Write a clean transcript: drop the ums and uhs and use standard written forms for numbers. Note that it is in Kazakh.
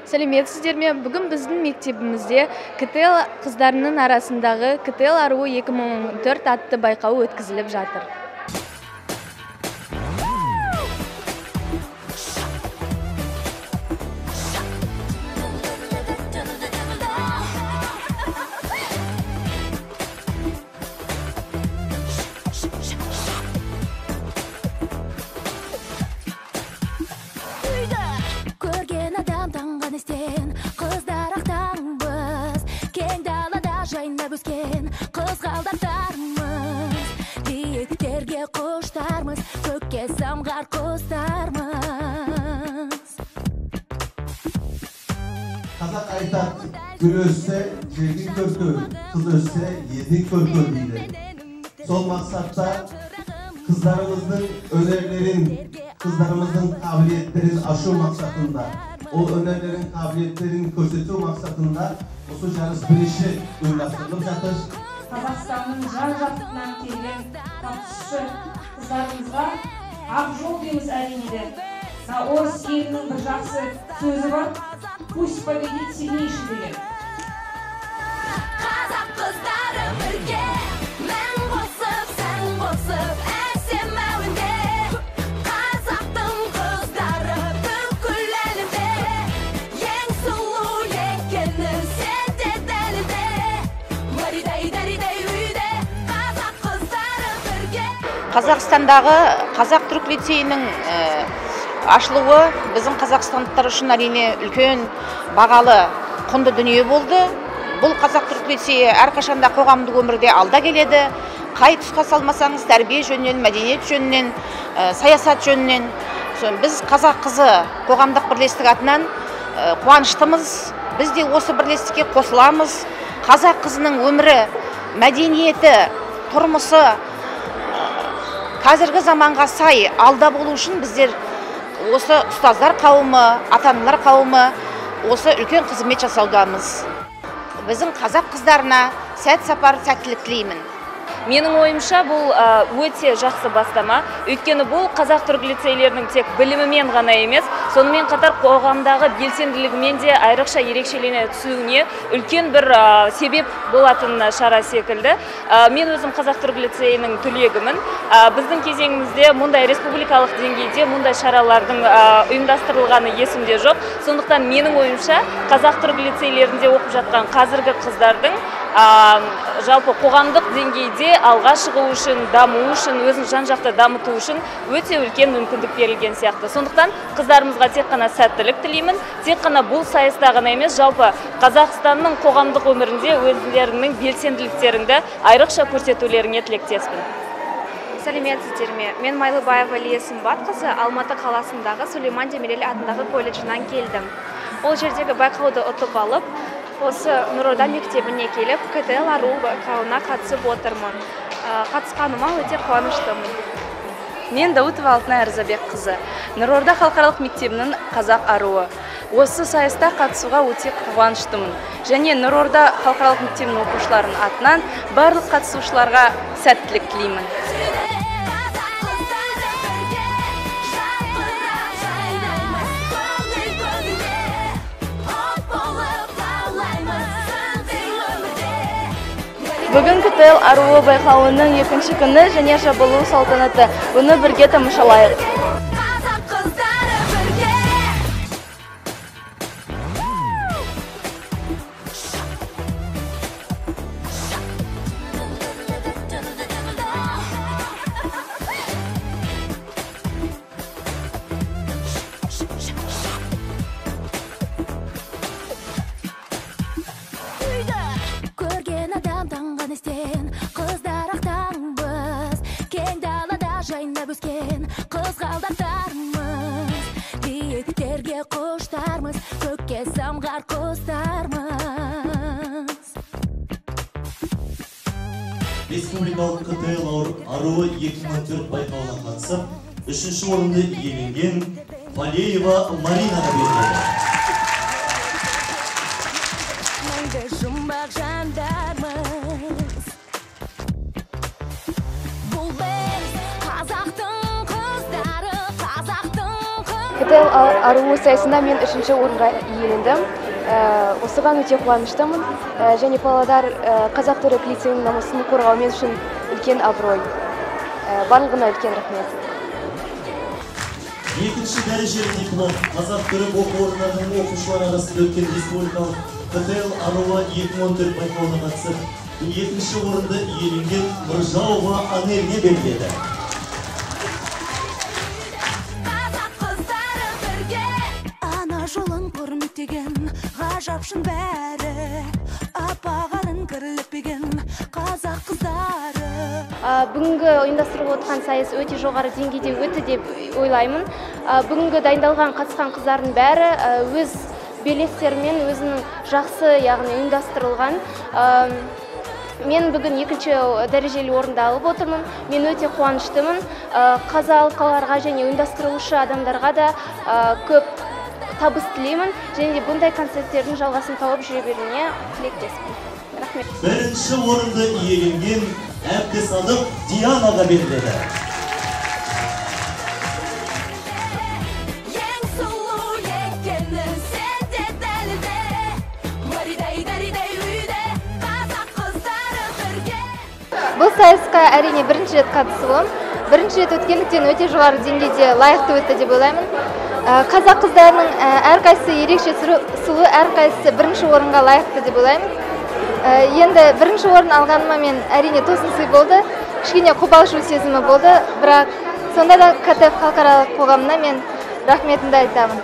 Сәлеметсіздер ме? Бүгін біздің мектебімізде КТЛ қыздарының арасындағы КТЛ аруы 2014 атты байқауы өткізіліп жатыр. Қазақ айтар, гүл өссе, жердің көркі, қыз өссе, елдің көркі дейді. Сол мақсатта қыздарымыздың өнерлерін, қыздарымыздың қабілеттерін ашу мақсатында, ол өнерлерін, қабілеттерін көрсету мақсатында осы жарыс бірінші ұйымдастырылып жатыр. Қазақстанның жан-жақтынан келген қатысушы қыздарымызға ақ жол дейміз әрине де. Орыс елінің бір жақсы сөзі бар, пусть победит сильнейший деген. Қазақ қыздары бірге, мен қосып, сен қосып, әсем әуенде. Қазақтың қыздары бүкіл әлемде, ең сұлу екенін сезеді әлемде. Маридай үйде, қазақ қыздары бірге. Қазақстандағы Қазақ-түрік лицейінің ашылуы біздің қазақстандықтар үшін әрине үлкен бағалы құнды дүние болды. Бұл Қазақ-түрік лицейі әрқашанда қоғамдық өмірде алда келеді. Қай тұсқа салмасаңыз тәрбие жөнінен, мәдениет жөнінен, саясат жөнінен. Біз қазақ қызы қоғамдық бірлестік атынан қуаныштымыз. Біз де осы бірлестікке қосыламыз. Қазақ қызының өмірі, мәдениеті, тұрмысы қазіргі заманға сай алда болу үшін біздер осы ұстаздар қауымы, ата-аналар қауымы осы үлкен қызмет жасаудамыз. Біздің қазақ қыздарына сәт-сапар сәттілік тілеймін. Менің ойымша бұл өте жақсы бастама. Өйткені бұл қазақ-түрік лицейлерінің тек білімімен ғана емес, сонымен қатар қоғамдағы белсенділігімен де айрықша ерекшелене түсуіне үлкен бір себеп болатын шара секілді. Мен өзім қазақ-түрік лицейінің түлегімін. Біздің кезеңімізде мұндай республикалық деңгейде мұндай шаралардың ұйымдастырылғаны есімде жоқ. Сондықтан менің ойымша қазақ-түрік лицейлерінде оқып жатқан қазіргі қыздардың жалпы қоғамдық деңгейде алға шығу үшін, даму үшін, өзін жан-жақты дамыту үшін өте үлкен мүмкіндік берілген сияқты. Сондықтан қыздарымызға тек қана сәттілік тілеймін, тек қана бұл сайыста ғана емес, жалпы Қазақстанның қоғамдық өмірінде өздерінің белсенділіктеріңді айрықша көрсетулеріңе тілектеспін. Сәлеметсіздер ме? Мен Майлыбаева Лия Сымбатқызы Алматы қаласындағы Сүлейман Демирел атындағы колледжінен келдім. Ол жердегі байқауды ұтып алып, осы Нұрорда мектебіне келіп, КТЛ аруы байқауына қатысып отырмын. Қатысқаныма өте қуаныштымын. Мен Даутова Алтынай Арзабек қызы, Нұрорда халықаралық мектебінің қазақ аруы. Осы сайыста қатысуға өте қуаныштымын. Және Нұрорда халықаралық мектебінің оқушыларының атынан барлық қатысушыларға сәттілік тілеймін. Бүгін КТЛ аруы байқауының екінші күні және жабылу салтанаты. Бұны бірге тамашалайық. Республикалық КТЛ аруы 2014 байқауына қатысып, 3-ші орынды иеленген Валеева Маринаға беріледі. КТЛ аруы сайысында мен 3-ші орынға иелендім. Осыған өте қуаныштымын. Және Павлодар қазақ-түрік лицейінің намысын қорғау мен үшін үлкен абырой. Барлығына үлкен рахмет. Екінші дәрежелі диплом қазақ-түрік оқу орындарының оқушылары арасында өткен республикалық КТЛ аруы 2014 байқауына қатысып, 2-ші орынды иеленген Нұржауова Анельге беріледі. Жолын көрмектеген ғажапшын бәрі, апағарын кіріліппеген қазақ қыздары. Бүгінгі ұйымдастырылып отырған сайыс өте жоғары деңгейде өтті деп ойлаймын. Бүгінгі дайындалған қатысқан қыздардың бәрі өз белестерімен өзінің жақсы, яғни ұйымдастырылған. Мен бүгін 2-ші дәрежелі орынды алып отырмын. Мен өте қуаныштымын. Қазалқаларға және ұйымдастырылушы адамдарға да көп табыс тілеймін, және бұндай концерттердің жалғасын тауып жүре беруіне тілектеспін. Рахмет. 1-ші орынды иеленген Әбдісадық Дианаға беріледі. Ең сұлу екенін сен де дәлелде, маридай үйде қазақ қыздары бірге. Бұл сайысқа әрине бірінші рет қатысуым. Бірінші рет өткендіктен өте жоғары деңгейде лайықты өтті деп ойлаймын. Қазақ қыздарының әрқайсысы ерекше сұлу, әрқайсысы бірінші орынға лайықты деп ойлаймын. Енді бірінші орын алғаныма мен әрине тосын сый болды, кішкене қобалжу сезімі болды, бірақ сонда да КТФ халықаралық қоғамына мен рахметімді айтамын.